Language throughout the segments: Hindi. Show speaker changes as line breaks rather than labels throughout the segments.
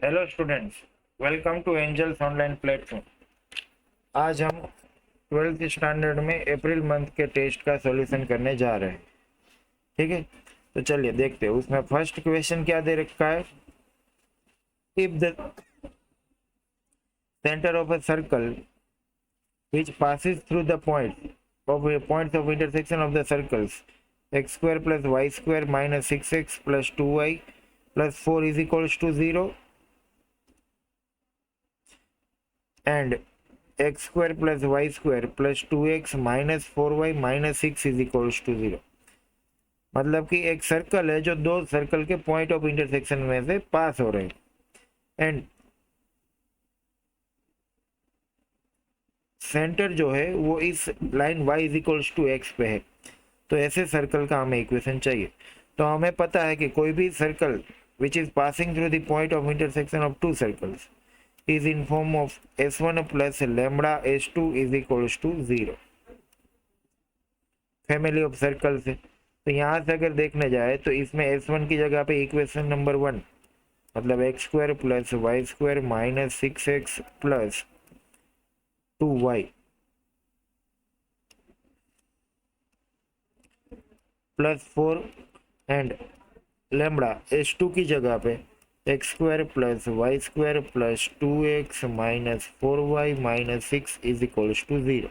Hello students, welcome to Angels online platform. आज हम 12th स्टैंडर्ड में अप्रैल मंथ के टेस्ट का सॉल्यूशन करने जा रहे हैं। ठीक है, तो चलिए देखते हैं। उसमें फर्स्ट क्वेश्चन क्या दे रखा है। If the centre of a circle which passes through the points of intersection of the circles x square plus y square minus 6x plus 2y plus 4 is equals to 0 and x square plus y square plus 2x minus 4y minus 6 is equals to 0। मतलब कि एक सर्कल है जो दो सर्कल के पॉइंट ऑफ इंटरसेक्शन में से पास हो रहे हैं एंड सेंटर जो है वो इस line y is equals to x पे है। तो ऐसे सर्कल का हमें इक्वेशन चाहिए। तो हमें पता है कि कोई भी circle which is passing through the point of intersection of two circles is in form of s1 plus lambda s2 is equals to 0। Family of circles है, तो यहाँ से अगर देखने जाए तो इसमें s1 की जगह पे इक्वेशन नंबर 1 मतलब x square plus y square minus 6x plus 2y plus 4 and lambda s2 की जगह पे x square plus y square plus 2x minus 4y minus 6 is equals to 0।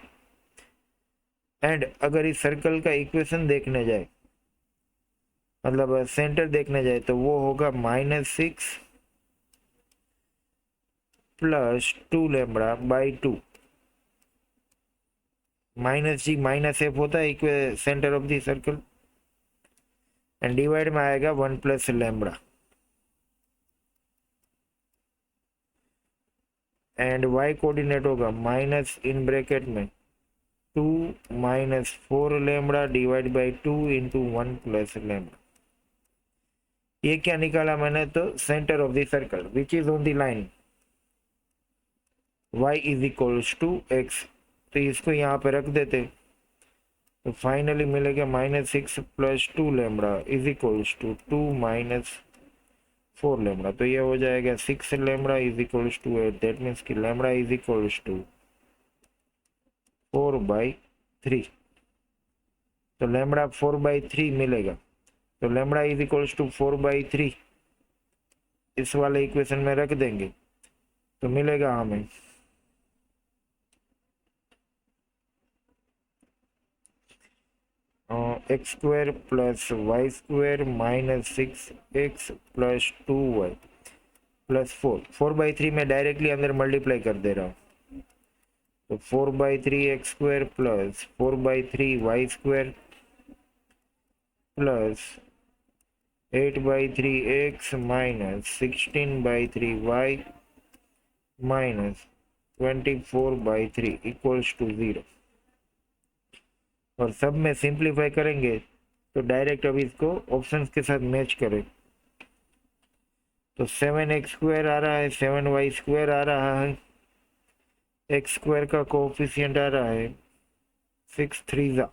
And अगर इस सर्कल का इक्वेशन देखने जाए मतलब सेंटर देखने जाए तो वो होगा -6 plus 2 lambda by 2 minus G minus F होता है centre of the circle and divide में आएगा 1 plus lambda and y coordinate होगा माइनस इन ब्रैकेट में 2 minus 4 lambda divide by 2 into 1 plus lambda. ये क्या निकाला मैंने, तो centre of the circle which is on the line y is equals to x. तो इसको यहाँ पे रख देते तो फाइनली मिलेगा -6 plus 2 lambda is equals to 2 minus 4 lambda. तो ये हो जाएगा 6 lambda is equals to 8। That means कि लैम्बडा इज इक्वल्स टू 4/3। तो लैम्बडा 4/3 मिलेगा। तो लैम्बडा इज इक्वल्स टू 4/3 इस वाले इक्वेशन में रख देंगे तो मिलेगा हमें x square plus y square minus 6x plus 2y plus 4/3 में डायरेक्टली अंदर मल्टीप्लाई कर दे रहा हूँ। तो 4/3 x square plus 4/3 y square plus 8/3 x minus 16/3 y minus 24/3 equals to 0। और सब में सिंप्लीफाई करेंगे तो डायरेक्ट अभी इसको ऑप्शंस के साथ मैच करें तो 7x स्क्वायर आ रहा है, 7y स्क्वायर आ रहा है, एक्स स्क्वायर का कोफिशिएंट आ रहा है 6 3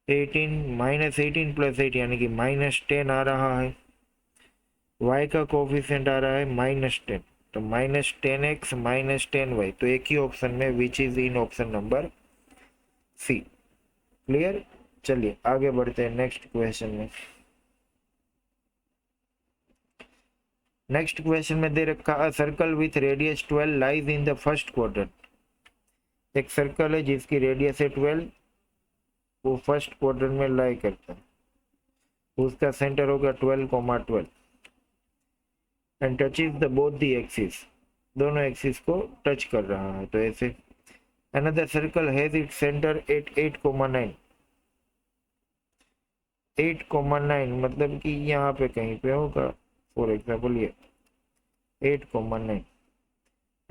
18 माइनस 18 प्लस 8 यानी कि -10 आ रहा है। y का कोफिशिएंट आ रहा है -10 तो -10x -10y। तो एक ही ऑप्शन में which is in option number C. Clear. चलिए आगे बढ़ते हैं नेक्स्ट क्वेश्चन में। नेक्स्ट क्वेश्चन में दे रखा है circle with radius 12 lies in the first quadrant. एक सर्कल है जिसकी रेडियस है 12, वो फर्स्ट क्वाड्रेंट में लाई करता है। उसका सेंटर होगा 12,12 and touches the both the axis. दोनों एक्सिस को टच कर रहा है। तो ऐसे another circle has it centre at 8,9 मतलब कि यहाँ पे कहीं पे होगा। फॉर एग्जाम्पल ये 8,9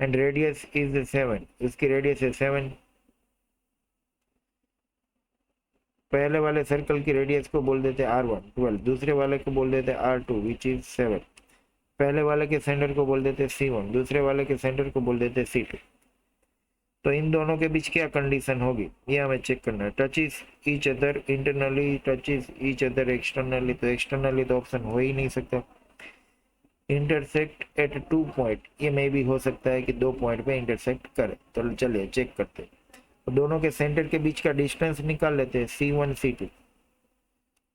एंड रेडियस इज 7। इसकी रेडियस है 7। पहले वाले सर्कल की रेडियस को बोल देते R1 12, दूसरे वाले को बोल देते R2 विच इज 7। पहले वाले के सेंटर को बोल देते C1, दूसरे वाले के सेंटर को बोल देते C2। तो इन दोनों के बीच क्या कंडीशन होगी ये हमें चेक करना है। Touches each other internally, touches each other externally, तो एक्सटर्नली तो ऑप्शन हो ही नहीं सकता। इंटरसेक्ट एट 2 पॉइंट, ये में भी हो सकता है कि 2 पॉइंट पे इंटरसेक्ट करे। तो चलिए चेक करते हैं। तो दोनों के सेंटर के बीच का डिस्टेंस निकाल लेते हैं, C1 C2।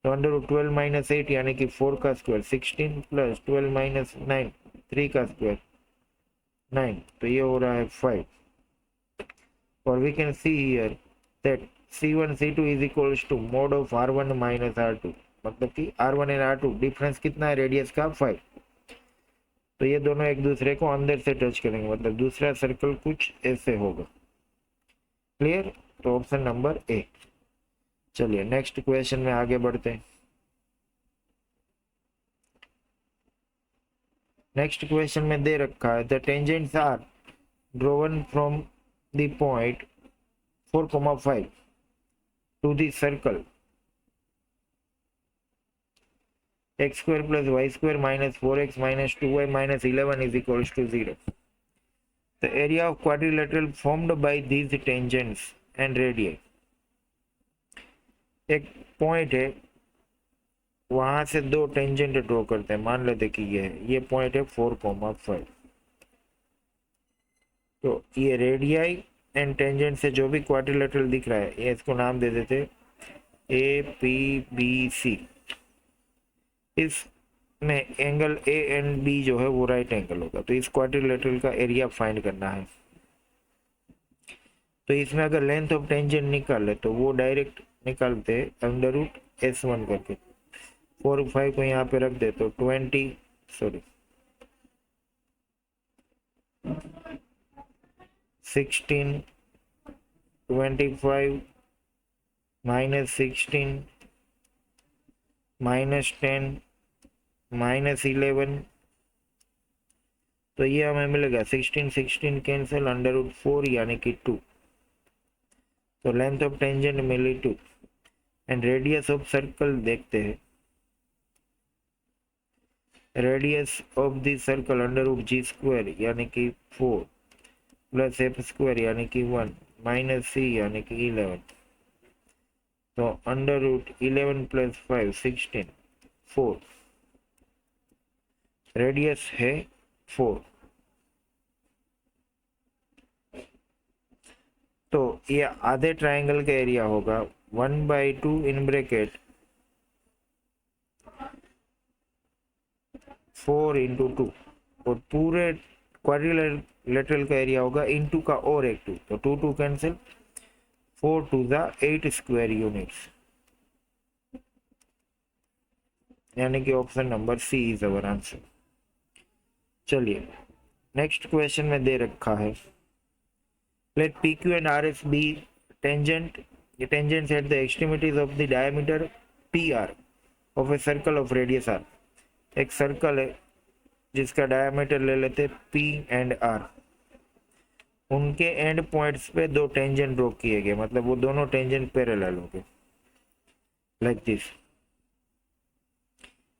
तो अंडर रूट 12 माइनस 8 यानी कि 4 का स्क्वायर 16 प्लस 12 माइनस 9 3 का स्क्वायर 9, तो ये हो रहा है 5। और we can see here that C1 C2 is equals to mod of R1 minus R2, मतलब कि R1 एंड R2 डिफरेंस कितना है रेडियस का 5। तो ये दोनों एक दूसरे को अंदर से टच करेंगे, मतलब दूसरा सर्कल कुछ ऐसे होगा। क्लियर? तो ऑप्शन नंबर ए। चलिए नेक्स्ट क्वेश्चन में आगे बढ़ते हैं। नेक्स्ट क्वेश्चन में दे रखा है the tangents are drawn from the point 4,5 to the circle x square plus y square minus 4x minus 2y minus 11 is equals to 0. The area of quadrilateral formed by these tangents and radii, एक पॉइंट है, वहां से दो टेंजेंट ड्रॉ करते हैं, मान लेते कि ये पॉइंट है 4,5। तो ये रेडियाई एंड टेंजेंट से जो भी क्वाड्रिलेटरल दिख रहा है ये इसको नाम दे देते APBC। इसमें एंगल ए एंड बी जो है वो राइट एंगल होगा। तो इस क्वाड्रिलेटरल का एरिया फाइंड करना है। तो इसमें अगर लेंथ ऑफ टेंजेंट निकाले तो वो डायरेक्ट निकालते अंडर रूट S1 करके। 4 5 को यहाँ पे रख दे तो 16 25 माइनस 16 माइनस 10 माइनस 11, तो ये हमें मिलेगा 16 16 कैंसिल अंडर रूट 4 यानी कि 2। तो लेंथ ऑफ टेंजेंट मिली 2 एंड रेडियस ऑफ सर्कल देखते हैं। Radius of the circle under root G square यानी कि 4 प्लस F स्क्वायर यानी कि 1 माइनस C यानी कि 11। तो अंडर रूट 11 प्लस 5 16 4, रेडियस है 4। तो ये आधे ट्राइंगल का एरिया होगा 1/2 इन ब्रैकेट 4 इंटू 2, और पूरे क्वाड्रिलेटरल का एरिया होगा इंटू का और एक 2, तो 2 2 कैंसिल 4 2 द 8 स्क्वायर यूनिट्स, यानी कि option number C is our answer. चलिए नेक्स्ट क्वेश्चन में दे रखा है let PQ and RS be tangents at the extremities of the diameter PR of a circle of radius R। एक सर्कल है जिसका डायमीटर ले लेते P एंड R, उनके एंड पॉइंट्स पे दो टेंजेंट ड्रॉ किए गए, मतलब वो दोनों टेंजेंट पैरेलल हो गए लाइक दिस।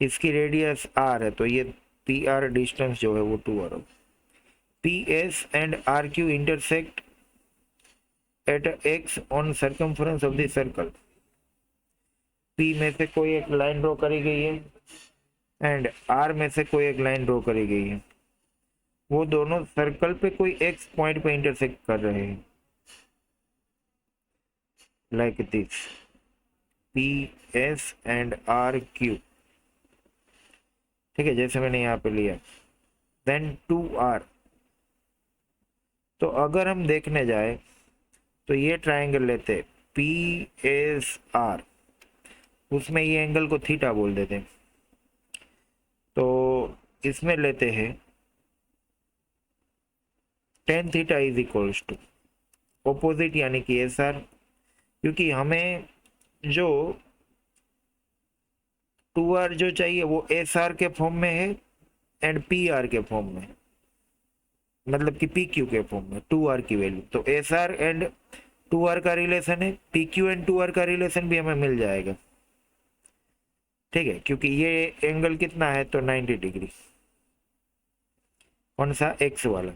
इसकी रेडियस R है तो ये PR डिस्टेंस जो है वो 2R हो। PS and RQ intersect at X on circumference of the circle. P में से कोई एक लाइन ड्रॉ करी गई है एंड R में से कोई एक लाइन ड्रॉ करी गई है, वो दोनों सर्कल पे कोई X पॉइंट पे इंटरसेक्ट कर रहे हैं like this PS and RQ। ठीक है, जैसे मैंने यहाँ पे लिया देन 2R। तो अगर हम देखने जाए तो ये ट्राइंगल लेते PSR, उसमें ये एंगल को थीटा बोल देते हैं। तो इसमें लेते हैं tan theta is equals to opposite यानी कि SR, क्योंकि हमें जो 2R जो चाहिए वो SR के फॉर्म में है एंड PR के फॉर्म में, मतलब कि PQ के फॉर्म में 2R की वैल्यू। तो SR एंड 2R का रिलेशन है, PQ एंड 2R का रिलेशन भी हमें मिल जाएगा। ठीक है, क्योंकि ये एंगल कितना है तो 90 डिग्री, कौन सा X वाला।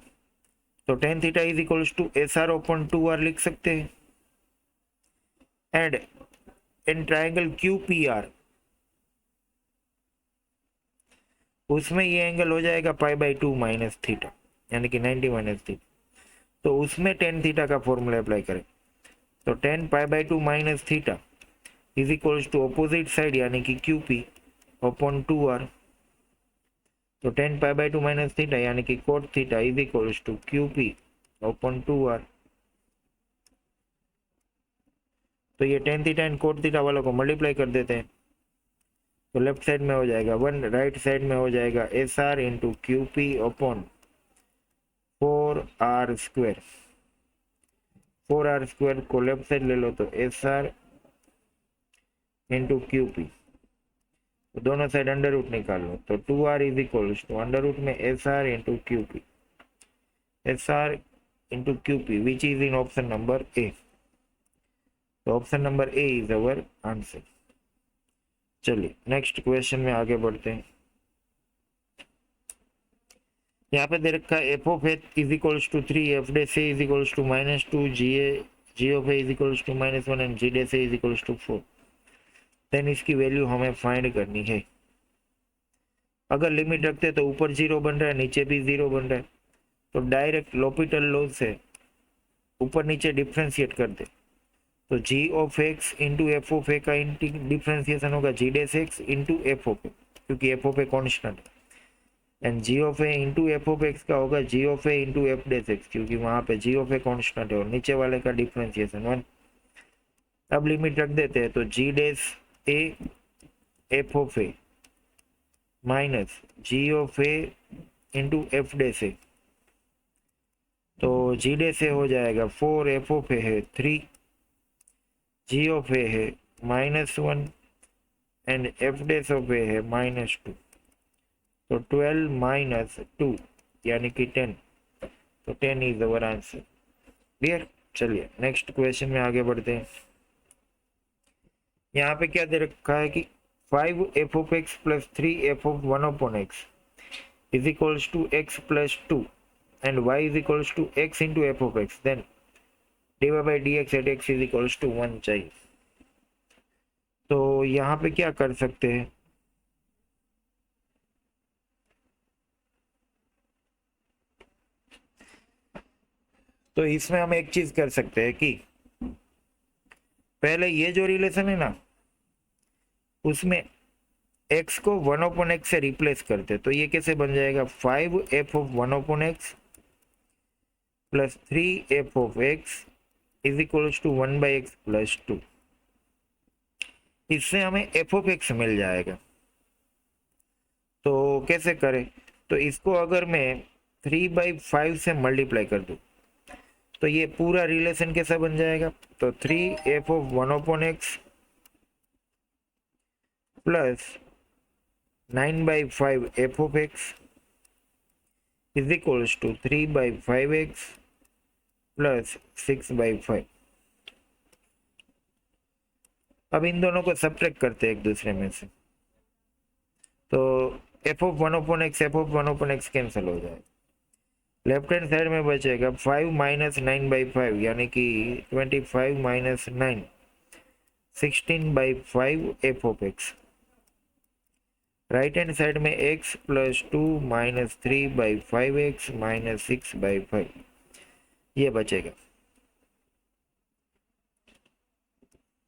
तो tan theta is equals to S R open 2r लिख सकते हैं। And in triangle Q P R, उसमें ये एंगल हो जाएगा π/2 माइनस थीटा, यानी कि 90 माइनस थीटा। तो उसमें टेन थीटा का फॉर्मूला अप्लाई करें, तो tan π/2 minus theta is equals to opposite side यानी कि क्यू पी अपॉन 2r। तो टेन π/2 माइनस थीटा यानी कि cot theta is equals to Q P upon 2r। तो ये tan theta and cot theta वालों को मल्टीप्लाई कर देते हैं, तो लेफ्ट साइड में हो जाएगा 1, राइट साइड में हो जाएगा S R into Q P upon 4r²। 4r² को लेफ्ट साइड ले लो तो S R into Q P, तो दोनों साइड अंडर रूट निकाल लो, तो 2r is equal to under root में S R into Q P, S R into Q P which is in option number A. तो option number A is our answer. चलिए नेक्स्ट क्वेश्चन में आगे बढ़ते हैं। यहाँ पे दे रखा है F of A is equals to 3, F dash A is equals to -2, G of A is equals to -1 and G dash A is equals to 4। Then इसकी वैल्यू हमें फाइंड करनी है। अगर लिमिट रखते तो ऊपर 0 बन रहा है, नीचे भी 0 बन रहा है, तो डायरेक्ट लॉपिटल लॉ से ऊपर नीचे डिफ्रेंशिएट कर दे, तो G of X into F of A का डिफ्रेंसिएशन होगा G dash X into F of A, क्योंकि F of A constant, and G of A into F of X का होगा G of A into F dash X, क्योंकि वहां पे जी ऑफ ए कॉन्स्टेंट है और नीचे वाले का डिफ्रेंसिएशन 1। अब लिमिट रख देते हैं, तो G dash A F of A minus G of A into F dash A, तो जी डैश ए हो जाएगा 4, एफ ऑफ ए है 3, जी ऑफ ए है -1 एंड एफ डैश ऑफ ए है -2, तो 12 माइनस 2 यानी कि 10, तो 10 इज अवर आंसर। क्लियर। चलिए नेक्स्ट क्वेश्चन में आगे बढ़ते हैं। यहाँ पे क्या दे रखा है कि 5 F of x plus 3 F of 1 upon x is equals to x plus 2 and y is equals to x into F of x, then divide by D x at x is equals to 1 चाहिए। तो यहाँ पे क्या कर सकते हैं, तो इसमें हम एक चीज कर सकते हैं कि पहले ये जो रिलेशन है ना, उसमें x को 1 अपॉन एक्स से रिप्लेस करते, तो ये कैसे बन जाएगा 5 F of 1 upon x plus 3 F of x is equals to 1 by x plus 2। इससे हमें एफ ऑफ एक्स मिल जाएगा। तो कैसे करें, तो इसको अगर मैं 3/5 से मल्टीप्लाई कर दूं, तो ये पूरा रिलेशन कैसा बन जाएगा, तो 3 F of 1 upon x plus 9/5 F of x is equals to 3/5 x plus 6/5। अब इन दोनों को सब्ट्रैक्ट करते हैं एक दूसरे में से, तो F of 1 upon x F of 1 upon x cancel हो जाएगा। लेफ्ट हैंड साइड में बचेगा 5 माइनस 9/5 यानी कि 25 minus 9 16/5 F of x. Right hand side में x plus 2 minus 3/5 x minus 6/5 ये बचेगा।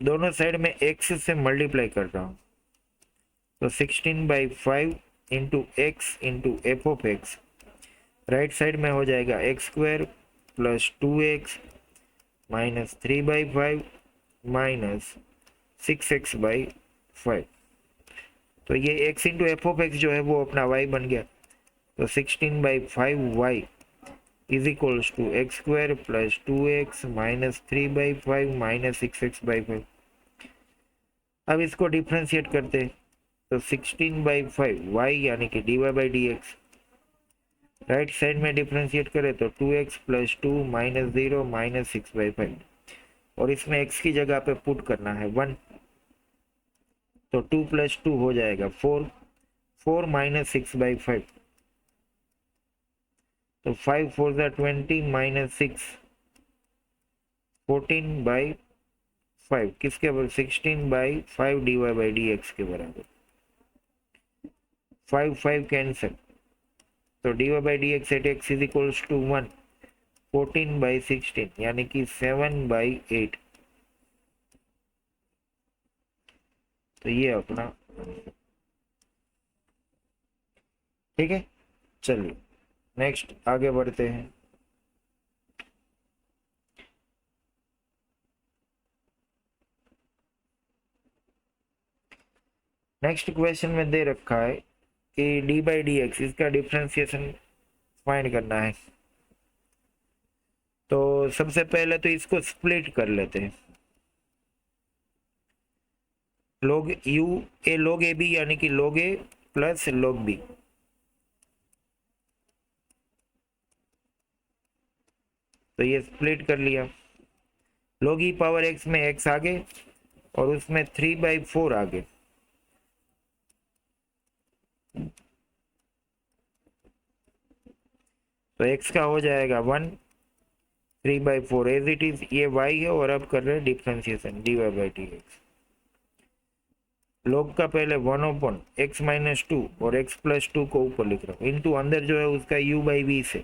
दोनों साइड में x से मल्टीप्लाई कर रहा हूँ, तो 16/5 into x into F of x, right side में हो जाएगा x² plus 2x minus 3/5 minus 6x/5। तो ये x into F of x जो है वो अपना y बन गया, तो 16/5y is equals to x² plus 2x minus 3/5 minus 6x/5। अब इसको डिफ्रेंशिएट करते हैं, तो 16/5y यानी कि dy by D x, right side में डिफ्रेंशिएट करें तो 2x प्लस 2 माइनस 0 माइनस 6/5, और इसमें x की जगह पे पुट करना है 1, तो 2 प्लस 2 हो जाएगा 4 माइनस 6/5, तो 5 4 ज़ा 20 माइनस 6 14/5 किसके बराबर 16/5 dy/dx के बराबर 5 5 कैंसिल तो dy/dx at x is equals to 1 14/16 यानी कि 7/8 तो ये अपना ठीक है। चलिए नेक्स्ट आगे बढ़ते हैं। नेक्स्ट क्वेश्चन में दे रखा है कि dy/dx इसका डिफरेंशिएशन फाइंड करना है। तो सबसे पहले तो इसको स्प्लिट कर लेते हैं। log u ए log ab यानी कि log a plus log b तो ये स्प्लिट कर लिया। log e पावर x में x आगे और उसमें 3/4 आगे तो x का हो जाएगा 1 3/4 एज इट इज ये y है और अब कर रहे हैं डिफरेंशिएशन dy/dx। log का पहले 1/x-2 और x+2 को ऊपर लिख रहा हूँ इनटू अंदर जो है उसका u/v से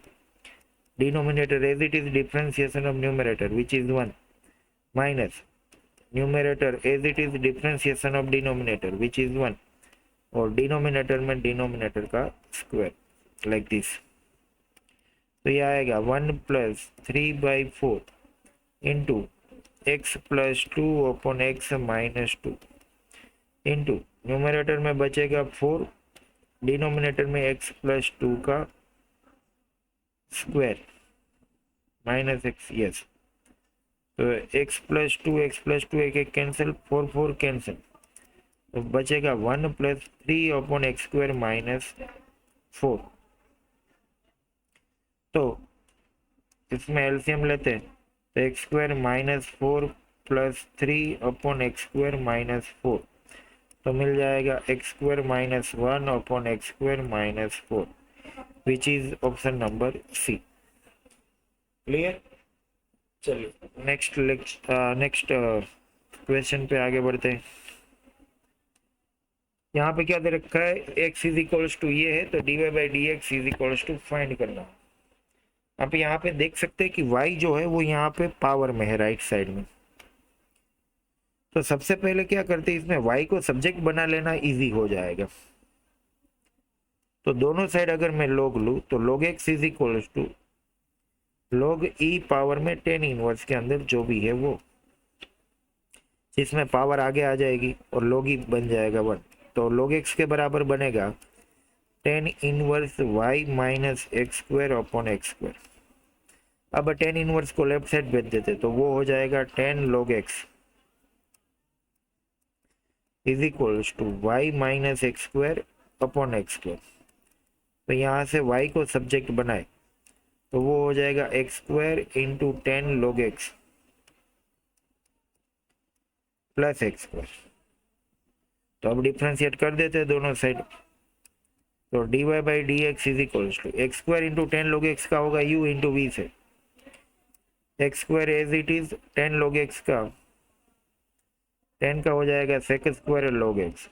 denominator as it is differentiation of numerator which is 1 minus numerator as it is differentiation of denominator which is 1 और डिनोमिनेटर में डिनोमिनेटर का स्क्वायर लाइक दिस। तो ये आएगा 1 + 3/4 into x+2 upon x-2 into numerator में बचेगा 4 डिनोमिनेटर में x+2 का स्क्वायर माइनस x यस तो x+2 एक एक कैंसिल 4 4 कैंसिल तो बचेगा 1 + 3 अपॉन x² माइनस 4। तो इसमें एलसीएम लेते हैं तो x² minus 4 + 3 upon x² minus 4 तो मिल जाएगा x² minus 1 upon x² minus 4 which is option number C. Clear. चलिए नेक्स्ट क्वेश्चन पे आगे बढ़ते हैं। यहाँ पे क्या दे रखा है x इज इक्वल्स टू ये है तो dy/dx is equals to find करना। आप यहाँ पे देख सकते हैं कि y जो है वो यहाँ पे पावर में है राइट साइड में। तो सबसे पहले क्या करते हैं इसमें y को सब्जेक्ट बना लेना इजी हो जाएगा। तो दोनों साइड अगर मैं log लूँ तो log x is equals to log e power में 10 इनवर्स के अंदर जो भी है वो इसमें पावर आगे आ जाएगी और log e बन जाएगा 1 तो log x के बराबर बनेगा 10 inverse y minus x² upon x²। अब 10 इनवर्स को लेफ्ट साइड भेज देते तो वो हो जाएगा 10 log x is equals to y minus x² upon x²। तो यहाँ से y को सब्जेक्ट बनाए तो वो हो जाएगा x² into 10 log x plus x²। तो अब डिफ्रेंशिएट कर देते हैं दोनों साइड तो dy/dx is equals to x² into 10 log x का होगा u इंटू v से x² as it is 10 log x का 10 का हो जाएगा sec² log x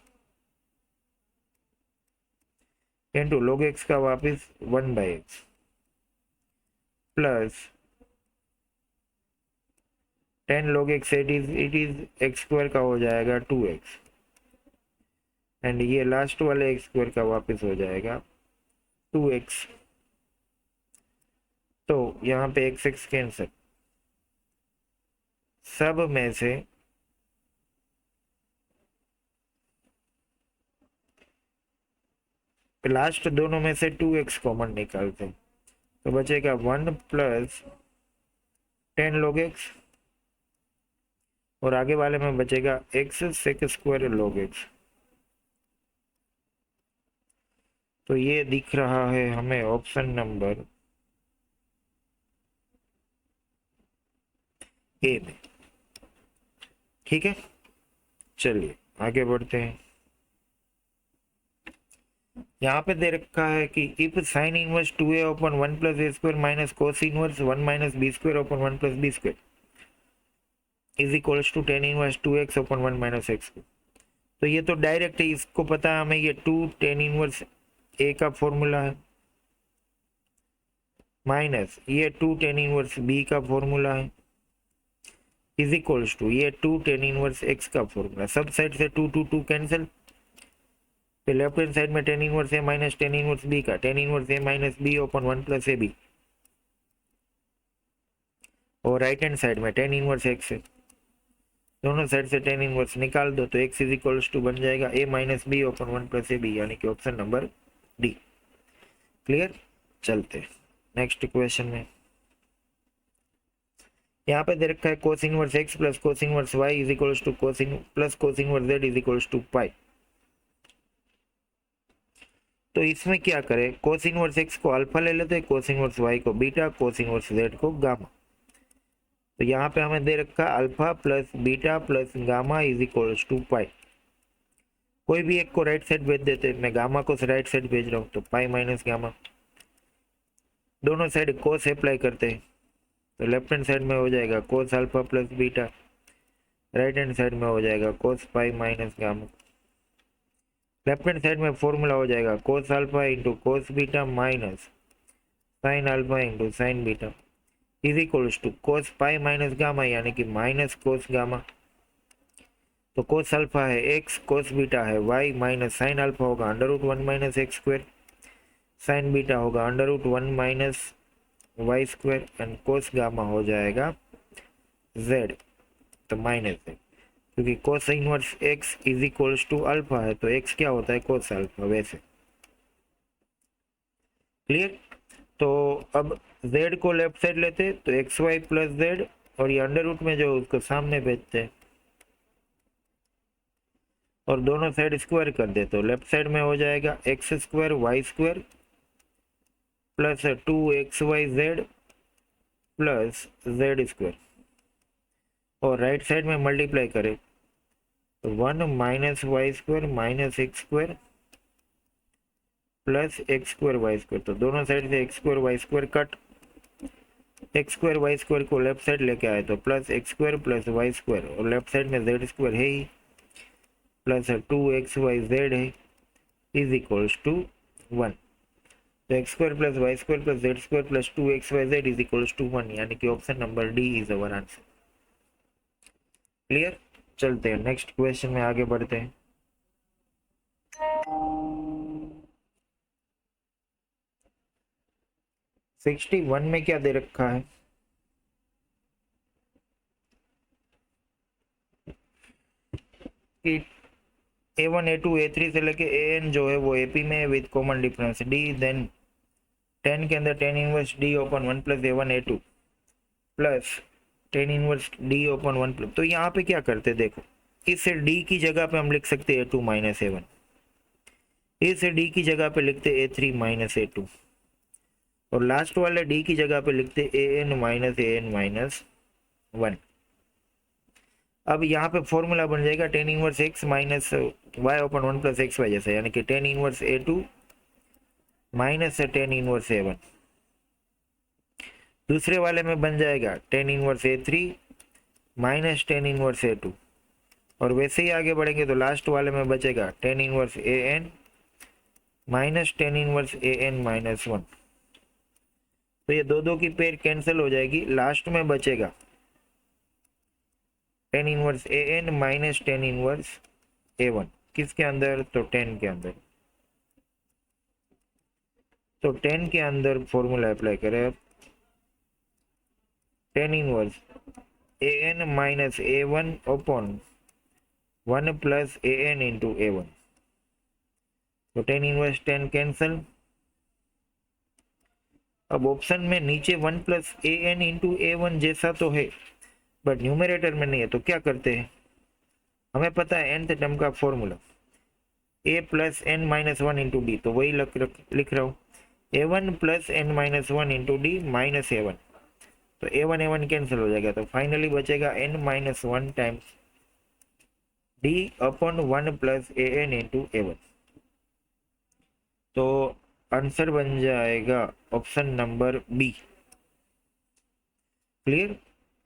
into log x का वापिस 1/x plus 10 log x it is x² का हो जाएगा 2x एंड ये लास्ट वाले x² का वापस हो जाएगा 2x। तो यहाँ पे x कैंसिल सब में से लास्ट दोनों में से 2x कॉमन निकालते हैं तो बचेगा 1 + 10 log x और आगे वाले में बचेगा x sec² log x। तो ये दिख रहा है हमें ऑप्शन नंबर ए में। ठीक है चलिए आगे बढ़ते हैं। यहाँ पे दे रखा है कि if sine inverse 2a upon 1 plus A square minus cos inverse 1 minus B square upon 1 plus B square is equals to tan inverse 2x upon 1 minus x. तो ये तो डायरेक्ट है, इसको पता है हमें, ये 2 टेन इनवर्स ए का फॉर्मूला है माइनस ये 2 टेन इनवर्स बी का फॉर्मूला है इज इक्वल्स टू ये 2 टेन इनवर्स एक्स का फॉर्मूला। सब साइड से 2 2 2 कैंसिल, तो लेफ्ट हैंड साइड में tan inverse A minus tan inverse B का tan inverse A minus B open 1 plus A B, और राइट हैंड साइड में टेन इनवर्स एक्स है। दोनों साइड से टेन इनवर्स निकाल दो तो एक्स इज इक्वल्स टू बन जाएगा a minus B open 1 plus A b, यानी कि ऑप्शन नंबर डी। क्लियर, चलते नेक्स्ट क्वेश्चन में। यहाँ पे दे रखा है cos inverse x plus cos inverse y is equals to cos in plus cos inverse z is equals to pi. तो इसमें क्या करें, कोस इनवर्स एक्स को अल्फा ले लेते हैं, कोस इनवर्स वाई को बीटा, कोस इनवर्स जेड को गामा। तो यहाँ पे हमें दे रखा है alpha plus beta plus gamma is equals to pi. कोई भी एक को राइट साइड भेज देते हैं, मैं गामा को राइट साइड भेज रहा हूँ, तो पाई माइनस गामा। दोनों साइड कोस अप्लाई करते हैं, तो लेफ्ट हैंड साइड में हो जाएगा cos alpha plus beta, right hand side में हो जाएगा cos pi minus gamma. Left hand side में फॉर्मूला हो जाएगा cos alpha into cos beta minus sine alpha into sine beta is equals to cos pi minus gamma, यानी कि माइनस कोस गामा। तो कोस अल्फा है एक्स, कोस बीटा है वाई, माइनस साइन अल्फा होगा under root 1 minus x square, sine beta होगा under root 1 minus y square, and cos gamma हो जाएगा जेड, तो माइनस जेड, क्योंकि cos inverse x is equals to alpha है, तो एक्स क्या होता है कोस अल्फा वैसे। क्लियर, तो अब z को लेफ्ट साइड लेते तो एक्स वाई प्लस जेड, और ये अंडर रूट में जो उसको सामने भेजते हैं और दोनों साइड स्क्वायर कर दे, तो लेफ्ट साइड में हो जाएगा x square y square plus 2xyz plus z square, और राइट साइड में मल्टीप्लाई करें तो 1 minus y square minus x square plus x square y square. तो दोनों साइड से x square y square cut, x square y square को लेफ्ट साइड लेके आए तो plus x square plus y square, और लेफ्ट साइड में जेड स्क्वायर है ही, प्लस 2xyz है इज इक्वल्स टू 1। तो x square plus y square plus z square plus 2xyz is equals to 1, यानी कि option number D is our answer. Clear, चलते हैं नेक्स्ट क्वेश्चन में आगे बढ़ते हैं। सिक्सटी वन में क्या दे रखा है कि A1 A2 A3 से लेके AN जो है वो AP में with common difference D, then 10 के अंदर 10 inverse D open 1 plus A1 A2 plus 10 inverse D open 1 plus. तो यहाँ पे क्या करते देखो, इस D की जगह पे हम लिख सकते A2 माइनस A1, इस D की जगह पे लिखते A3 माइनस A2, और लास्ट वाले D की जगह पे लिखते AN माइनस 1। अब यहाँ पे फॉर्मूला बन जाएगा tan inverse x minus y open 1 plus x y जैसा, यानी कि tan inverse A2 minus tan inverse A1। दूसरे वाले में बन जाएगा tan inverse A3 minus tan inverse A2, और वैसे ही आगे बढ़ेंगे तो लास्ट वाले में बचेगा tan inverse AN minus tan inverse AN minus 1। तो ये दो की पेयर कैंसिल हो जाएगी, लास्ट में बचेगा tan inverse AN minus tan inverse A1, किसके अंदर, तो 10 के अंदर। तो 10 के अंदर फॉर्मूला अप्लाई करें, tan inverse AN minus A1 upon 1 plus AN into A1, तो 10 इनवर्स 10 कैंसिल। अब ऑप्शन में नीचे 1 प्लस AN इंटू A1 जैसा तो है, बट न्यूमरेटर में नहीं है, तो क्या करते हैं, हमें पता है nth टर्म का formula a plus N minus 1 into D, तो वही लिख रहा हूँ A1 plus N minus 1 into D minus A1, तो A1 कैंसिल हो जाएगा, तो फाइनली बचेगा n minus 1 times D upon 1 plus AN into A1। तो आंसर बन जाएगा ऑप्शन नंबर बी। क्लियर।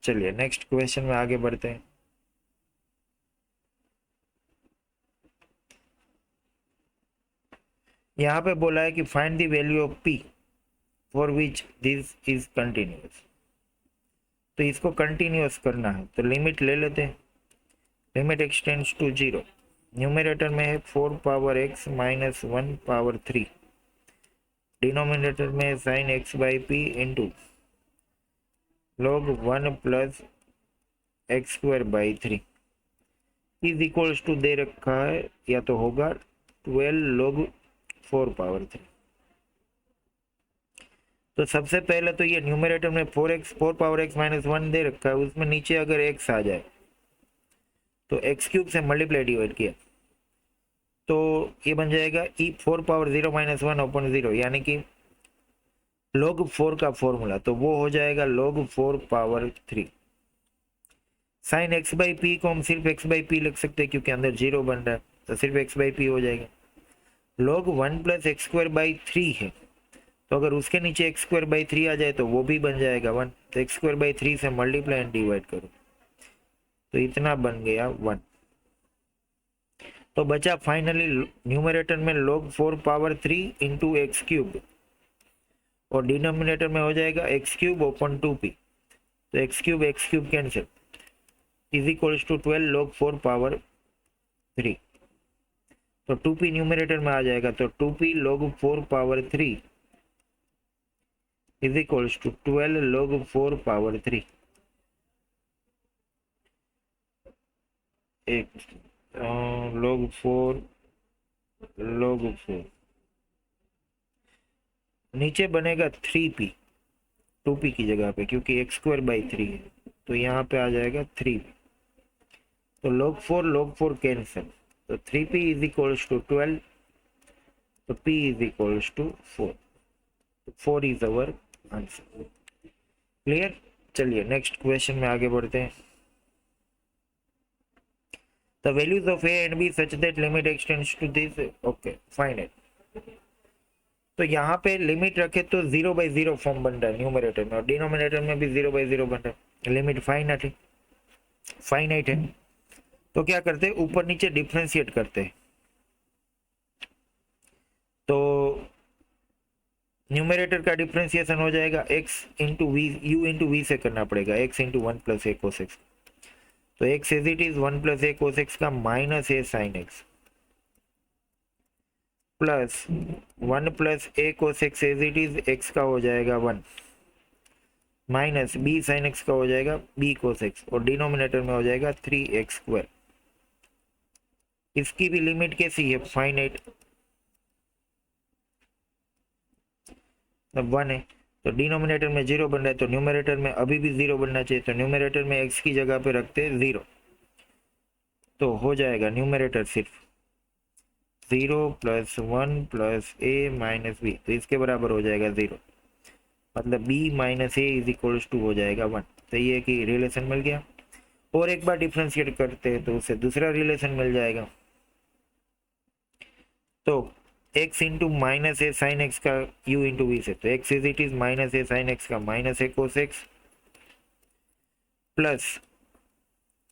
चलिए नेक्स्ट क्वेश्चन में आगे बढ़ते हैं। यहाँ पे बोला है कि find the value of P for which this is continuous. तो इसको कंटिन्यूअस करना है तो लिमिट ले लेते हैं। Limit extends to 0। न्यूमरेटर में है 4 power x minus 1 power 3। Denominator में है sine x by p into log 1 plus x square by 3 is equals to दे रखा है, या तो होगा 12 log 4 पावर 3। तो सबसे पहले तो ये न्यूमरेटर में 4 पावर x माइनस 1 दे रखा है, उसमें नीचे अगर x आ जाए तो एक्स क्यूब से मल्टीप्लाई डिवाइड किया तो ये बन जाएगा ई 4 पावर 0 माइनस 1 ओपन 0, यानी कि log 4 का फॉर्मूला, तो वो हो जाएगा log 4 power 3। Sine x by P को हम सिर्फ एक्स बाई पी लिख सकते हैं क्योंकि अंदर 0 बन रहा है, तो सिर्फ एक्स बाई पी हो जाएगा। log 1 plus x square by 3 है, तो अगर उसके नीचे एक्स स्क्वायर बाई 3 आ जाए तो वो भी बन जाएगा 1। तो एक्स स्क्वायर बाई 3 से मल्टीप्लाई एंड डिवाइड करो तो इतना बन गया 1। तो बचा फाइनली न्यूमरेटर में log 4 power 3 into x cube, और डिनोमिनेटर में हो जाएगा एक्स क्यूब ओपन 2p, तो x cube cancel is equals to 12 log 4 power 3। तो 2p न्यूमरेटर में आ जाएगा, तो 2p log 4 power 3 is equals to 12 log 4 power 3। एक log 4 नीचे बनेगा 3p 2p की जगह पे, क्योंकि एक्स स्क्वायर बाई 3 है, तो यहाँ पे आ जाएगा 3p। तो log 4 कैंसिल, तो 3p इज इक्वल्स टू 12, तो p is equals to 4। 4 is our answer. Clear. चलिए नेक्स्ट क्वेश्चन में आगे बढ़ते हैं। The values of a and b such that limit extends to this, okay find it. तो यहाँ पे लिमिट रखे तो 0/0 फॉर्म बन रहा है न्यूमरेटर में, और डिनोमिनेटर में भी 0/0 बन रहा है। लिमिट फाइनाइट है, तो क्या करते हैं, ऊपर नीचे डिफ्रेंशिएट करते हैं। तो न्यूमरेटर का डिफ्रेंशिएशन हो जाएगा x into v, u into v से करना पड़ेगा, x into 1 plus a cos x. तो x as it is 1 plus a cos x का minus a sine x plus 1 plus a cos x as it is x का हो जाएगा 1 माइनस बी साइन एक्स का हो जाएगा बी कोस एक्स, और डिनोमिनेटर में हो जाएगा 3x स्क्वायर। इसकी भी लिमिट कैसी है, फाइनाइट, 1 है, तो डिनोमिनेटर में 0 बन रहा है, तो न्यूमरेटर में अभी भी 0 बनना चाहिए, तो न्यूमरेटर में x की जगह पे रखते हैं 0, तो हो जाएगा न्यूमरेटर सिर्फ 0 plus 1 plus a minus b, तो इसके बराबर हो जाएगा 0, मतलब b minus a is equals to हो जाएगा 1। तो ये कि रिलेशन मिल गया, और एक बार डिफ्रेंशिएट करते हैं तो उससे दूसरा रिलेशन मिल जाएगा। तो x into minus a sine x का u इंटू वी से, तो x is it is minus a sine x का minus a cos x plus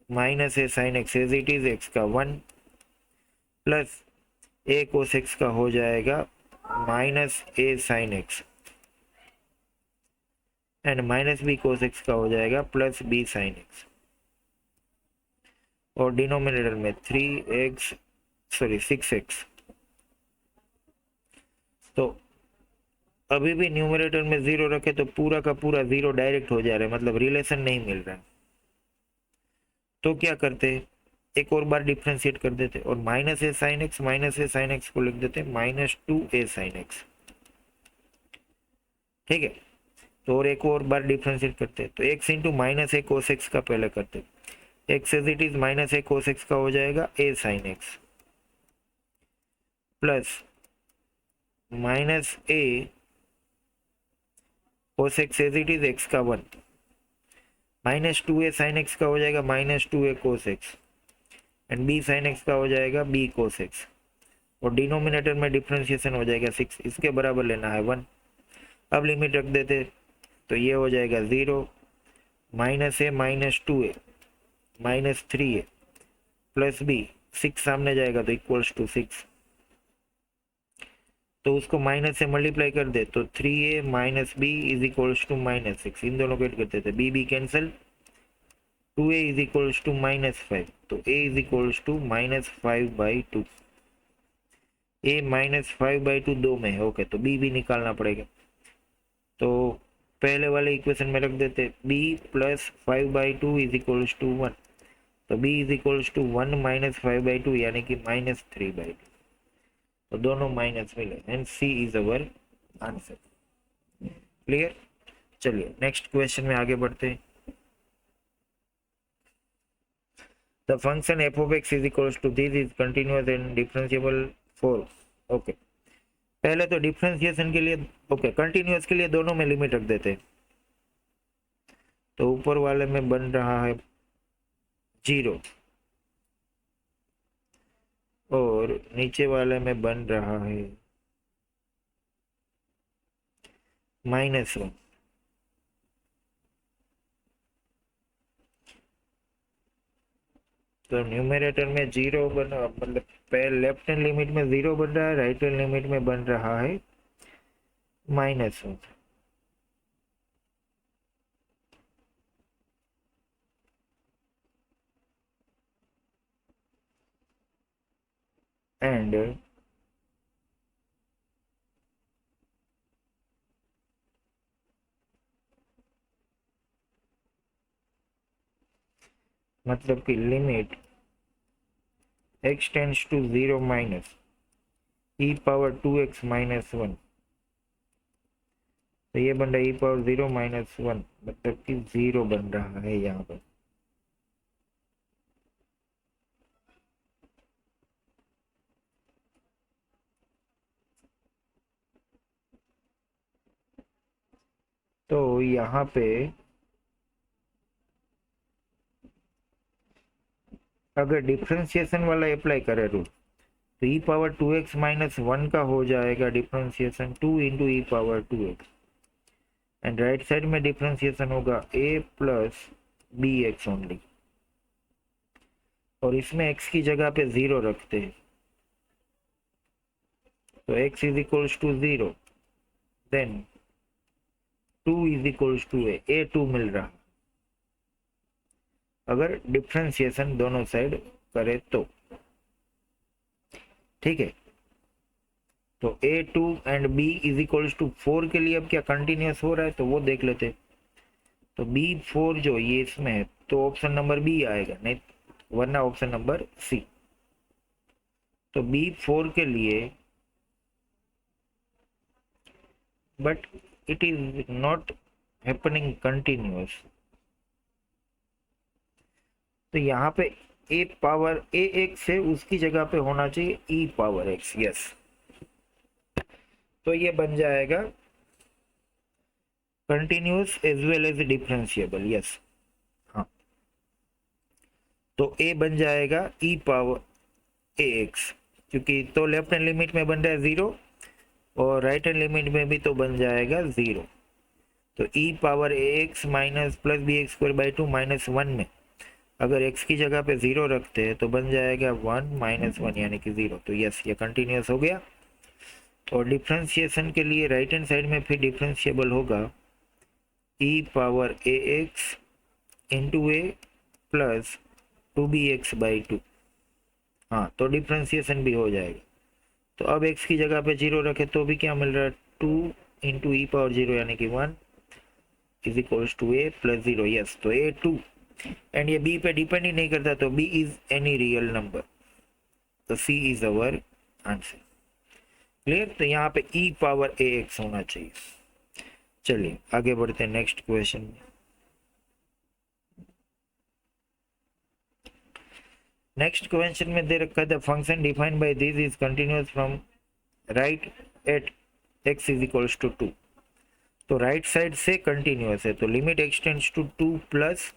minus a sine x as it is x का 1 प्लस ए कोस एक्स का हो जाएगा minus a sine x and minus b cos x का हो जाएगा प्लस बी साइन एक्स, और डिनोमिनेटर में 6x। तो अभी भी न्यूमरेटर में 0 रखे तो पूरा का पूरा 0 डायरेक्ट हो जा रहा है, मतलब रिलेशन नहीं मिल रहा है। तो क्या करते, एक और बार डिफ्रेंशिएट कर देते, और माइनस ए साइन एक्स को लिख देते माइनस 2a साइन एक्स, ठीक है। तो और एक और बार डिफ्रेंशिएट करते, तो x into minus a cos x का पहले करते, x as it is minus a cos x का हो जाएगा a sine x plus minus a cos x as it is x का 1 माइनस 2a साइन एक्स का हो जाएगा minus 2a cos x and b sign x का हो जाएगा b कोस एक्स, और डिनोमिनेटर में डिफ्रेंशिएशन हो जाएगा 6, इसके बराबर लेना है 1। अब लिमिट रख देते तो ये हो जाएगा 0 minus a minus 2a minus 3a plus b, 6 सामने जाएगा तो इक्वल्स टू 6, तो उसको माइनस से मल्टीप्लाई कर दे तो 3a minus b is equals to minus 6, इन दोनों को ऐड करते थे, b cancel, 2a is equals to -5, तो a is equals to -5/2, a -5/2 दो में है, ओके, तो b भी निकालना पड़ेगा, तो पहले वाले इक्वेशन में रख देते b plus 5/2 is equals to 1, तो b is equals to 1 minus 5/2 यानी कि -3/2, तो दोनों माइनस मिले and c is our answer. Clear? चलिए नेक्स्ट क्वेश्चन में आगे बढ़ते हैं। The function f of x is equals to this is continuous and differentiable for, okay, पहले तो डिफरेंशिएशन के लिए, ओके, कंटिन्यूअस के लिए दोनों में लिमिट रख देते, तो ऊपर वाले में बन रहा है 0 और नीचे वाले में बन रहा है -1। तो न्यूमरेटर में 0 बन, मतलब लेफ्ट हैंड लिमिट में 0 बन रहा है, राइट हैंड लिमिट में बन रहा है -1। एंड मतलब कि limit x tends to 0 minus e power 2x minus 1, तो ये बन रहा है e पावर 0 माइनस 1, मतलब कि 0 बन रहा है यहाँ पर। तो यहाँ पे अगर डिफरेंशिएशन वाला अप्लाई करे रूल तो e पावर 2x माइनस 1 का हो जाएगा differentiation 2 into e power 2x, and right side में डिफरेंशिएशन होगा a plus b x only, और इसमें x की जगह पे 0 रखते हैं, तो x is equals to 0, then 2 is equals to a 2 मिल रहा अगर डिफरेंशिएशन दोनों साइड करे तो, ठीक है। तो a2 and b is equals to 4 के लिए अब क्या कंटिन्यूस हो रहा है तो वो देख लेते, तो b4 जो ये इसमें है तो ऑप्शन नंबर बी आएगा, नहीं वरना ऑप्शन नंबर सी। तो b4 के लिए, but it is not happening continuous, तो यहाँ पे a पावर ax है, उसकी जगह पे होना चाहिए e पावर x, यस, तो ये बन जाएगा continuous as well as differentiable, yes, हाँ, तो a बन जाएगा e पावर ax, क्योंकि तो लेफ्ट हैंड लिमिट में बन रहा है 0 और राइट हैंड लिमिट में भी तो बन जाएगा 0, तो e power ax minus plus b x square by 2 -1 में अगर x की जगह पे 0 रखते हैं तो बन जाएगा 1 -1 यानी कि 0, तो यस ये कंटिन्यूस हो गया। और डिफरेंशिएशन के लिए राइट हैंड साइड में फिर डिफरेंशिएबल होगा e power ax into a plus 2bx/2, हाँ, तो डिफरेंशिएशन भी हो जाएगा। तो अब x की जगह पे 0 रखे तो भी क्या मिल रहा है, 2 इंटू ई पावर 0 यानी कि 1 is equals to a plus 0, yes, तो a2, एंड ये b पे डिपेंड ही नहीं करता, तो b is any real number, तो c is our answer. Clear? तो यहाँ पे e पावर ax होना चाहिए। चलिए आगे बढ़ते हैं नेक्स्ट क्वेश्चन में। नेक्स्ट क्वेश्चन में दे रखा है the function defined by this is continuous from right at x is equals to 2, तो राइट साइड से कंटिन्यूअस है, तो limit extends to 2 plus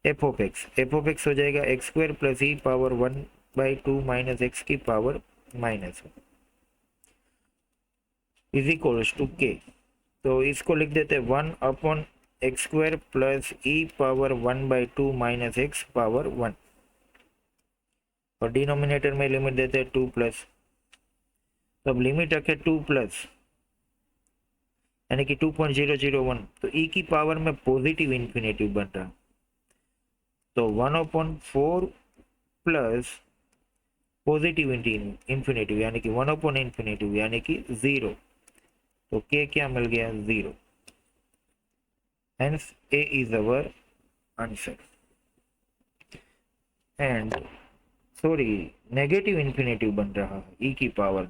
f of x हो जाएगा x² plus e power 1/2 minus x की power minus is equals to k. तो इसको लिख देते 1/x² plus e power 1/2 minus x power 1, और डिनोमिनेटर में लिमिट देते हैं 2 प्लस। तो अब लिमिट रखे 2 प्लस यानी कि 2.001, तो ई की पावर में पॉजिटिव इंफिनिटिव बन रहा, तो 1/4 प्लस पॉजिटिव इंफिनिटिव यानी कि 1/इंफिनिटिव यानी कि 0। तो के क्या मिल गया 0, hence A is our answer. And sorry, negative infinitive बन रहा है ई की पावर,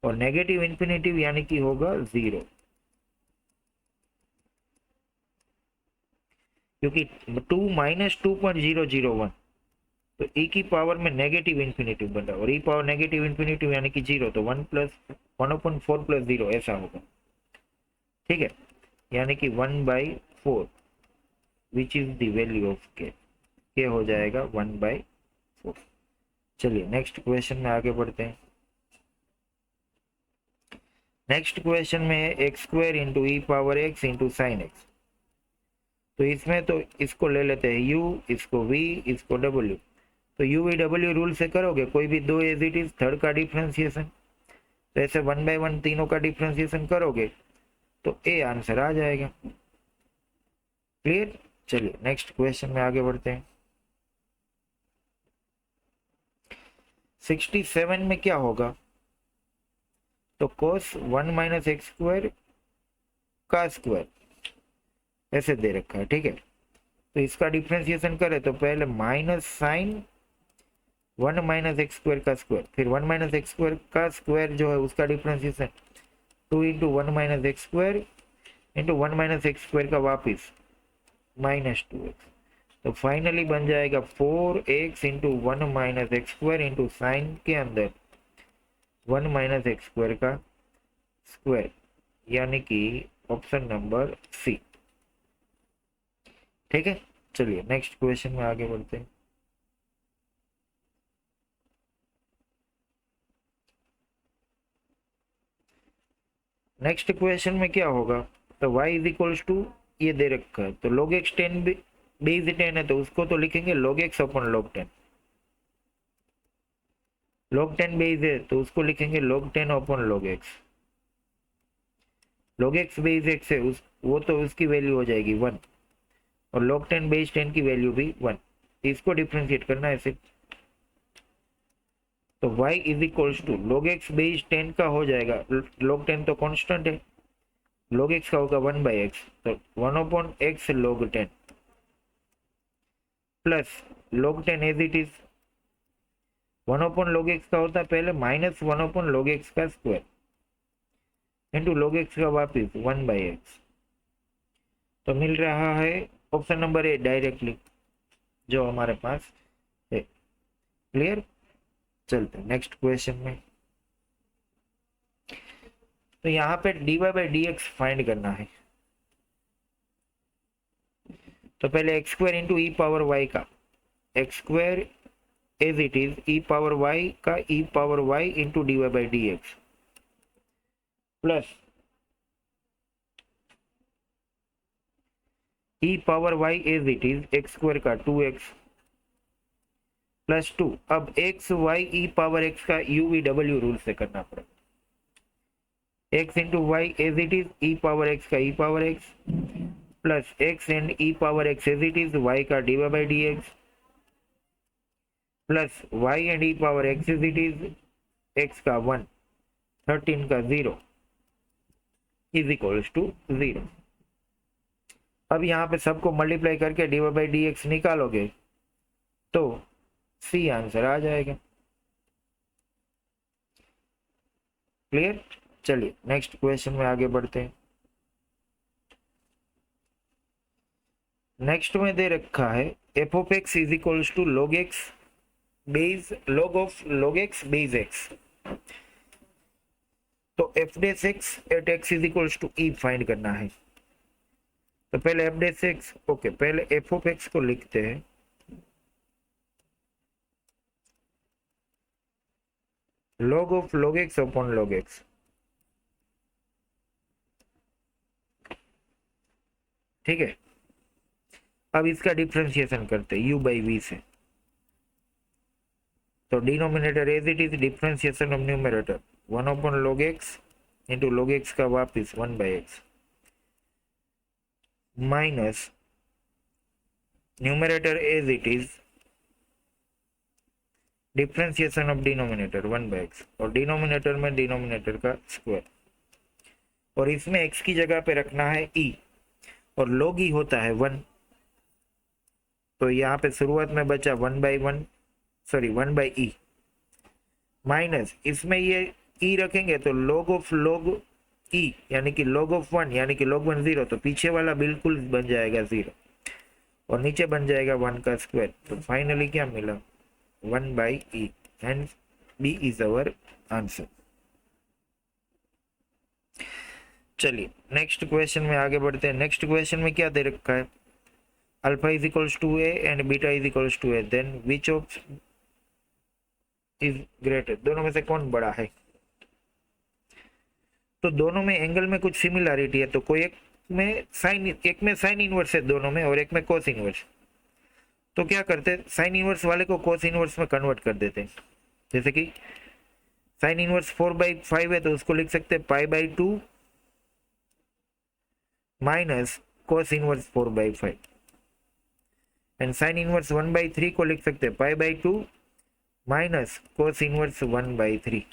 और नेगेटिव इंफिनिटिव यानी कि होगा 0, क्योंकि 2 माइनस 2.001, तो ई की पावर में नेगेटिव इंफिनिटिव बन रहा है, और ई पावर नेगेटिव इंफिनिटिव यानी कि 0, तो 1/4 प्लस 0 ऐसा होगा। ठीक है, यानी कि 1/4 which is the value of के हो जाएगा 1/4। चलिए नेक्स्ट क्वेश्चन में आगे बढ़ते हैं। नेक्स्ट क्वेश्चन में है x² into e power x into sine x. तो इसमें तो इसको ले लेते हैं u, इसको v, इसको w। तो u v w रूल से करोगे कोई भी दो एज इट इज, थर्ड का डिफ्रेंसिएशन, तो ऐसे 1/1 तीनों का डिफ्रेंसिएशन करोगे तो ए आंसर आ जाएगा। क्लियर। चलिए नेक्स्ट क्वेश्चन में आगे बढ़ते हैं। 67 में क्या होगा, तो cos 1 माइनस एक्स स्क्वायर का स्क्वायर ऐसे दे रखा है। ठीक है, तो इसका डिफ्रेंसिएशन करें तो पहले minus sine 1 minus x square का स्क्वायर, फिर 1 माइनस एक्स स्क्वायर का स्क्वायर जो है उसका differentiation 2 into 1 minus x square into 1 minus x square का वापिस माइनस 2x, तो फाइनली बन जाएगा 4x into 1 minus x square into sine के अंदर 1 माइनस एक्स स्क्वायर का स्क्वायर, यानी कि ऑप्शन नंबर सी। ठीक है, चलिए नेक्स्ट क्वेश्चन में आगे बढ़ते हैं। नेक्स्ट क्वेश्चन में क्या होगा, तो y इज इक्वल्स टू ये दे रखा है, तो log x 10 बेस 10 है तो उसको तो लिखेंगे log x अपन log 10। log 10 बेस है तो उसको लिखेंगे log 10 अपन log x। log x base x है वो तो उसकी वैल्यू हो जाएगी 1, और log 10 बेस 10 की वैल्यू भी 1। इसको डिफ्रेंशिएट करना है सिर्फ, तो y is equals to log x base 10 का हो जाएगा, log 10 तो कांस्टेंट है, log x का होगा 1/x, तो 1/x log 10 plus log 10 as it is 1/log x का होता है पहले माइनस 1/log x का स्क्वायर इंटू log x का वापिस 1/x, तो मिल रहा है ऑप्शन नंबर ए डायरेक्टली जो हमारे पास है। क्लियर। चलते नेक्स्ट क्वेश्चन में। तो यहाँ पे dy/dx फाइंड करना है, तो पहले x² into e power y का x² as it is e power y का e power y into dy/dx plus e power y as it is x² का 2x प्लस 2। अब x y e power x का u v w रूल से करना पड़ेगा, x into y as it is e power x का e power x plus x and e power x as it is y का dy/dx plus y and e power x as it is x का 1, 13 का 0 इज इक्वल्स टू 0। अब यहाँ पे सबको मल्टीप्लाई करके dy/dx निकालोगे तो सी आंसर आ जाएगा। क्लियर। चलिए नेक्स्ट क्वेश्चन में आगे बढ़ते हैं। नेक्स्ट में दे रखा है f of x is equals to log x base log of log x base x, तो f dash x at x is equals to e find करना है। तो पहले f dash x, ओके पहले f of x को लिखते हैं, log of log x upon log x। ठीक है, अब इसका डिफ्रेंशिएशन करते u बाई v से। तो denominator as it is, differentiation of numerator 1 upon log x into log x का वापिस 1 by x minus numerator as it is, differentiation of denominator 1 by x, और डिनोमिनेटर में डिनोमिनेटर का स्क्वायर, और इसमें x की जगह पे रखना है e, और log e होता है 1। तो यहाँ पे शुरुआत में बचा 1 by 1, sorry 1 by E, minus इसमें ये ई रखेंगे तो log ऑफ log ई यानी कि log ऑफ 1 यानी कि log 1 0, तो पीछे वाला बिल्कुल बन जाएगा 0 और नीचे बन जाएगा 1 का स्क्वायर। तो फाइनली क्या मिला 1 by e, and b is our answer. चलिए नेक्स्ट क्वेश्चन में आगे बढ़ते हैं। नेक्स्ट क्वेश्चन में क्या दे रखा है, alpha is equals to a and beta is equals to a, then which of is greater, दोनों में से कौन बड़ा है। तो दोनों में एंगल में कुछ सिमिलरिटी है, तो कोई एक में साइन इनवर्स है दोनों में, और एक में कोस इनवर्स। तो क्या करते, साइन इनवर्स वाले को कोस इनवर्स में कन्वर्ट कर देते हैं। जैसे कि साइन इनवर्स 4/5 है तो उसको लिख सकते हैं π/2 minus cos inverse 4/5, and sine inverse 1/3 को लिख सकते हैं π/2 माइनस कोस इनवर्स 1/3।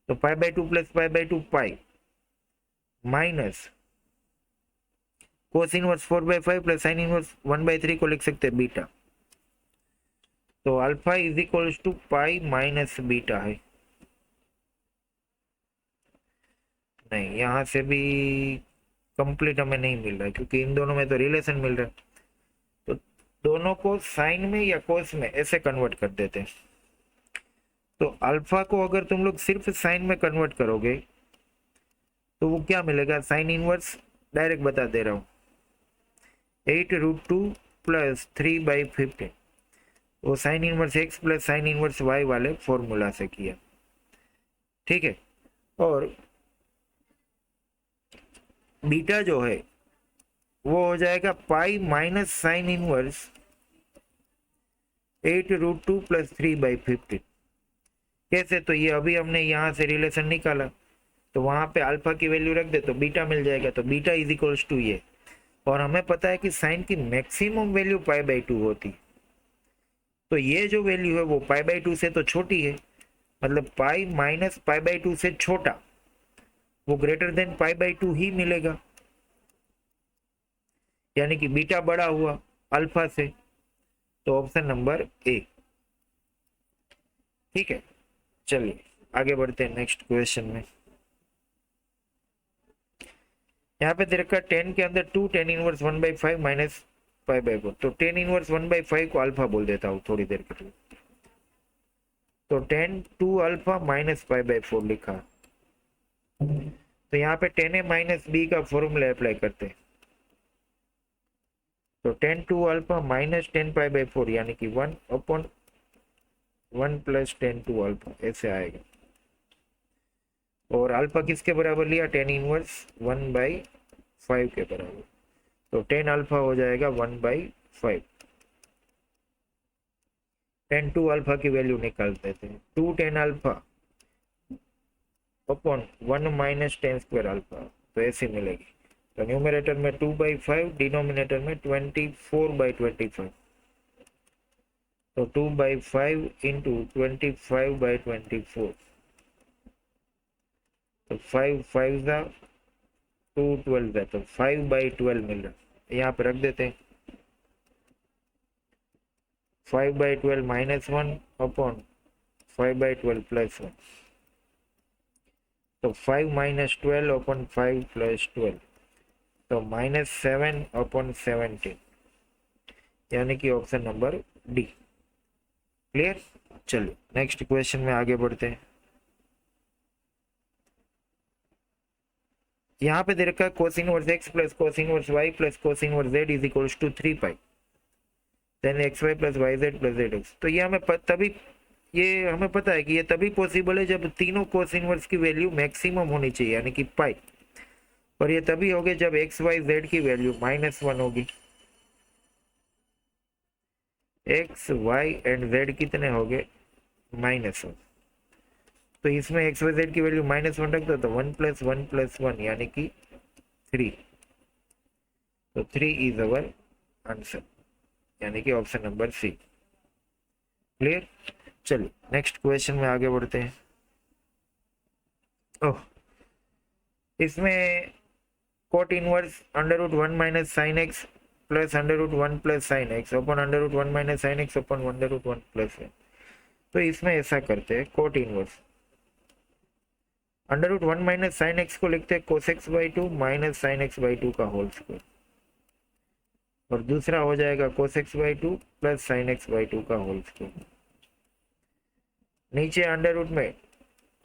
तो π/2 plus π/2 pi minus cos inverse 4/5 plus sine inverse 1/3 को लिख सकते हैं बीटा। तो alpha is equals to pi minus beta है। नहीं, यहां से भी कंप्लीट हमें नहीं मिल रहा है क्योंकि इन दोनों में तो रिलेशन मिल रहा है, तो दोनों को साइन में या कोस में ऐसे कन्वर्ट कर देते हैं। तो अल्फा को अगर तुम लोग सिर्फ साइन में कन्वर्ट करोगे तो वो क्या मिलेगा, साइन इनवर्स डायरेक्ट बता दे रहा हूं 8√2 प्लस 3/15, वो sine inverse x plus sine inverse y वाले फॉर्मूला से किया। ठीक है, और बीटा जो है वो हो जाएगा pi minus sine inverse 8√2 plus 3/15। कैसे, तो ये अभी हमने यहां से रिलेशन निकाला, तो वहां पे अल्फा की वैल्यू रख दे तो बीटा मिल जाएगा। तो बीटा इज इक्वल्स टू ये, और हमें पता है कि साइन की मैक्सिमम वैल्यू π/2 होती, तो ये जो वैल्यू है वो π/2 से तो छोटी है, मतलब पाई माइनस π/2 से छोटा, वो ग्रेटर देन π/2 ही मिलेगा, यानी कि बीटा बड़ा हुआ अल्फा से। तो ऑप्शन नंबर ए। ठीक है, चलिए आगे बढ़ते हैं नेक्स्ट क्वेश्चन में। यहाँ पे दे रखा 10 के अंदर 2 tan इनवर्स 1/5 माइनस π/4, तो tan इनवर्स 1/5 को अल्फा बोल देता हूँ थोड़ी देर के लिए। तो tan 2 अल्फा माइनस π/4 लिखा, तो यहाँ पे tan a माइनस बी का फॉर्मूला अप्लाई करते हैं। तो tan 2 अल्फा माइनस tan π/4 यानी कि 1 अपॉन 1 प्लस tan 2 अल्फा ऐसे आएगा, और अल्फा किसके बराबर लिया, tan इनवर्स 1/5 के बराबर, तो tan अल्फा हो जाएगा 1/5। tan 2 अल्फा की वैल्यू निकाल देते हैं, 2 tan alpha upon 1 minus tan square alpha, तो ऐसे मिलेगी। तो न्यूमरेटर में 2/5, डिनोमिनेटर में 24/25, तो 2/5 इंटू 25/24, तो 5/5 2 12 तो 5/12 मिल रहा है, यहाँ पे रख देते हैं 5/12 माइनस 1 अपॉन 5/12 प्लस 1, तो 5 माइनस 12 अपॉन 5 प्लस 12, तो -7 अपॉन 17, यानी कि ऑप्शन नंबर डी। क्लियर, चलिए नेक्स्ट क्वेश्चन में आगे बढ़ते हैं। यहाँ पे दे रखा है cos inverse x plus cos inverse y plus cos inverse z is equals to 3 pi then xy plus yz plus zx। तो ये हमें तभी ये हमें पता है कि ये तभी पॉसिबल है जब तीनों कोस इनवर्स की वैल्यू मैक्सिमम होनी चाहिए, यानी कि पाई। और ये तभी होगे जब एक्स वाई जेड की वैल्यू -1 होगी। एक्स वाई एंड जेड कितने हो गए? -1। तो इसमें एक्स वाई जेड की वैल्यू -1 रख दो तो 1 + 1 + 1 यानी कि 3। तो 3 इज अवर आंसर, यानी कि ऑप्शन नंबर सी। क्लियर? चलिए नेक्स्ट क्वेश्चन में आगे बढ़ते हैं। ओह, इसमें cot inverse √1 - sin x plus √1 + sin x अपन √1 - sin x अपन √1 + 1। तो इसमें ऐसा करते हैं, कोट इनवर्स √1 - sin x को लिखते हैं cos x/2 - sin x/2 का होल स्क्वायर, और दूसरा हो जाएगा cos x/2 + sin x/2 का होल स्क्वायर। नीचे अंडर रूट में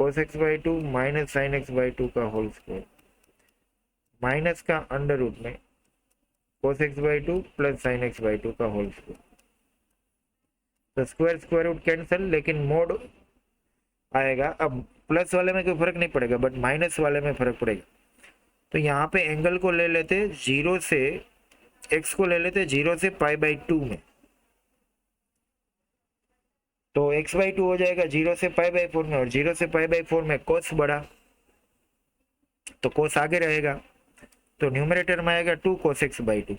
cos x/2 - sin x/2 का होल स्क्वायर, माइनस का अंडर रूट में cos x/2 + sin x/2 का होल स्क्वायर। तो स्क्वायर स्क्वायर रूट कैंसिल, लेकिन मोड आएगा। अब प्लस वाले में कोई फर्क नहीं पड़ेगा, बट माइनस वाले में फर्क पड़ेगा। तो यहाँ पे एंगल को ले लेते 0 से, एक्स को ले लेते 0 से π/2 में। तो x/2 हो जाएगा 0 से π/4 में, और 0 से π/4 में cos बढ़ा तो cos आगे रहेगा, तो न्यूमरेटर में आएगा 2 cos x/2,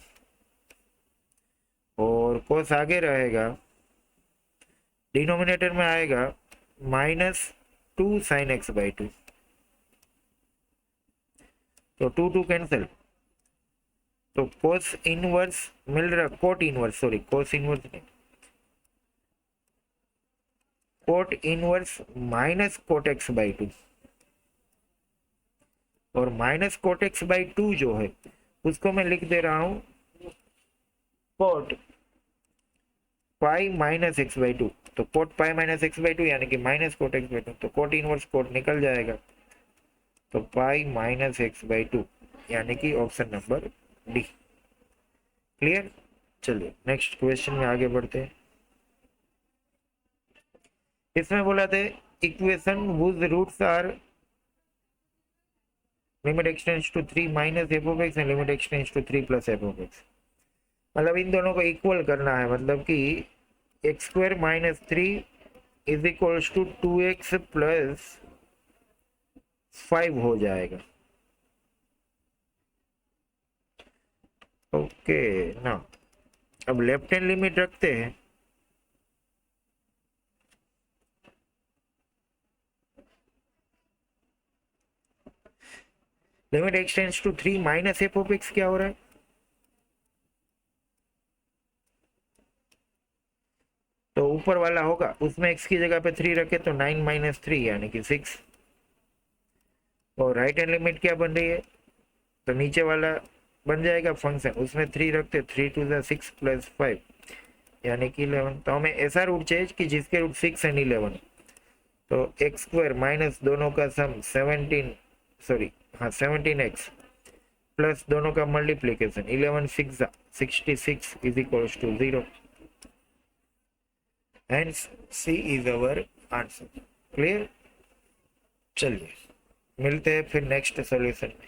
और cos आगे रहेगा, डिनोमिनेटर में आएगा -2 sin x/2। तो 2 2 कैंसिल, तो cos इनवर्स मिल रहा, cot inverse, sorry cos inverse नहीं, कोट इनवर्स -कोट x/2, और -कोट x/2 जो है उसको मैं लिख दे रहा हूं कोट पाई -x/2। तो कोट पाई -x/2 यानी कि -कोट x/2, तो कोट इनवर्स कोट निकल जाएगा, तो पाई -x/2 यानी कि ऑप्शन नंबर डी। क्लियर? चलिए नेक्स्ट क्वेश्चन में आगे बढ़ते हैं। इसमें बोला था equation whose roots are limit x tends to 3 - f of x and limit x tends to 3 + f of x। मतलब इन दोनों को इक्वल करना है, मतलब कि x² - 3 = 2x + 5 हो जाएगा। ओके ना, अब लेफ्ट हैंड लिमिट रखते हैं। Limit x tends to 3 - f of x क्या हो रहा है? तो ऊपर वाला होगा, उसमें x की जगह पे 3 रखे तो 9 - 3 यानी कि 6। और राइट हैंड लिमिट क्या बन रही है? तो नीचे वाला बन जाएगा फंक्शन, उसमें 3 रखते 3 2 6 + 5 यानी कि 11। तो हमें ऐसा रूट चाहिए कि जिसके रूट 6 एंड 11। तो x² माइनस दोनों का सम 17, सॉरी हाँ 17x प्लस दोनों का multiplication 11 6 66 = 0। Hence C is our answer। Clear? चलिए मिलते हैं फिर नेक्स्ट सॉल्यूशन में।